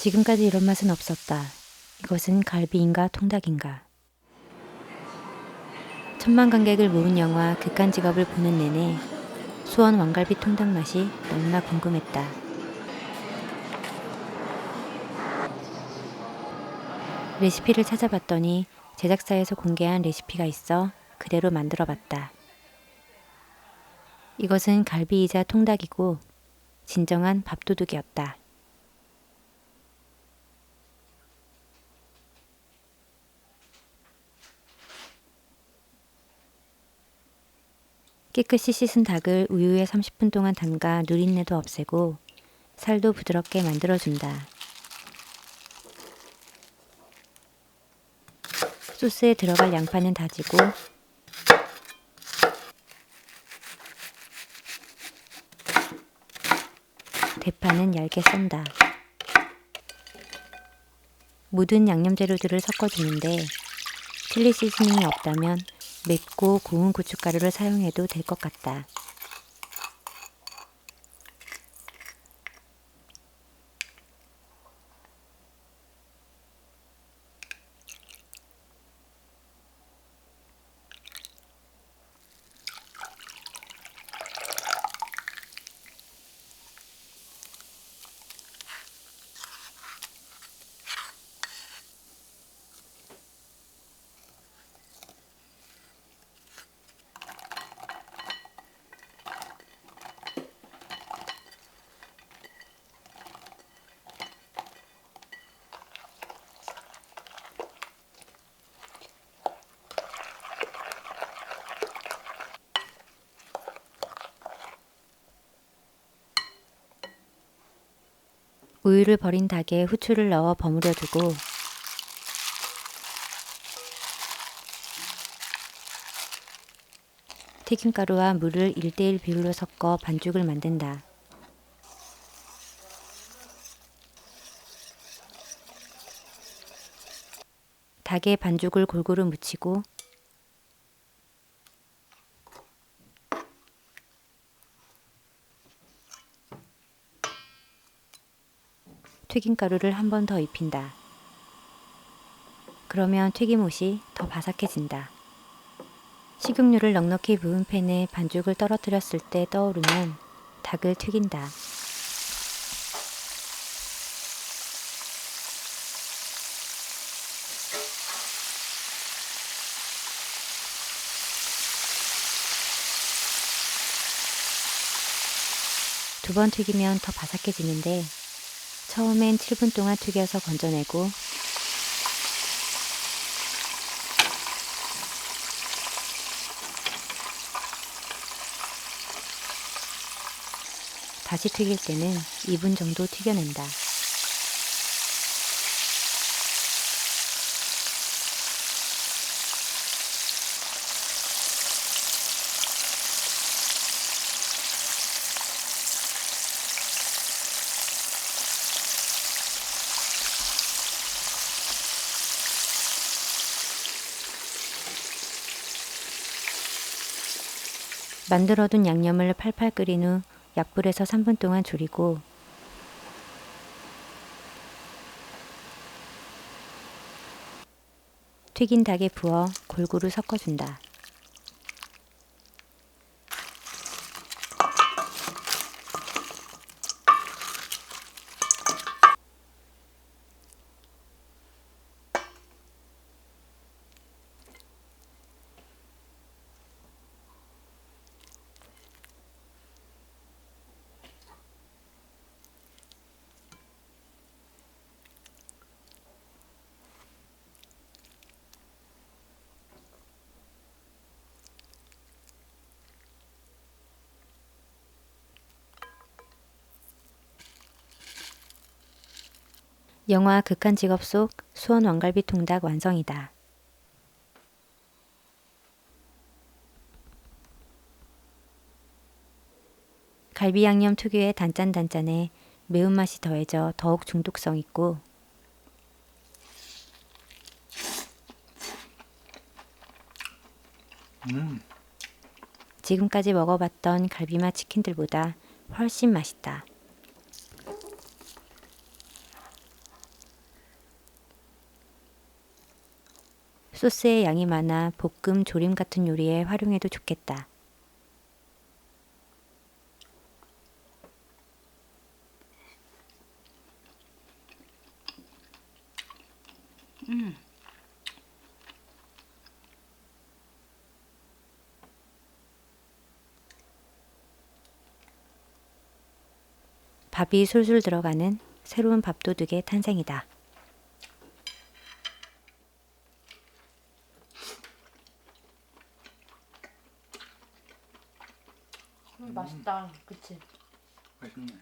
지금까지 이런 맛은 없었다. 이것은 갈비인가 통닭인가. 천만 관객을 모은 영화 극한직업을 보는 내내 수원 왕갈비 통닭 맛이 너무나 궁금했다. 레시피를 찾아봤더니 제작사에서 공개한 레시피가 있어 그대로 만들어봤다. 이것은 갈비이자 통닭이고 진정한 밥도둑이었다. 깨끗이 씻은 닭을 우유에 30분 동안 담가 누린내도 없애고 살도 부드럽게 만들어준다. 소스에 들어갈 양파는 다지고 대파는 얇게 썬다. 모든 양념 재료들을 섞어주는데 칠리 시즈닝이 없다면 맵고 고운 고춧가루를 사용해도 될 것 같다. 우유를 버린 닭에 후추를 넣어 버무려두고 튀김가루와 물을 1:1 비율로 섞어 반죽을 만든다. 닭에 반죽을 골고루 묻히고 튀김가루를 한 번 더 입힌다. 그러면 튀김옷이 더 바삭해진다. 식용유를 넉넉히 부은 팬에 반죽을 떨어뜨렸을 때 떠오르면 닭을 튀긴다. 두 번 튀기면 더 바삭해지는데 처음엔 7분 동안 튀겨서 건져내고 다시 튀길 때는 2분 정도 튀겨낸다. 만들어둔 양념을 팔팔 끓인 후 약불에서 3분 동안 졸이고 튀긴 닭에 부어 골고루 섞어준다. 영화 극한직업 속 수원 왕갈비 통닭 완성이다. 갈비 양념 특유의 단짠단짠에 매운맛이 더해져 더욱 중독성 있고 지금까지 먹어봤던 갈비맛 치킨들보다 훨씬 맛있다. 소스의 양이 많아 볶음, 조림 같은 요리에 활용해도 좋겠다. 밥이 술술 들어가는 새로운 밥도둑의 탄생이다. 맛있다. 그치? 맛있네.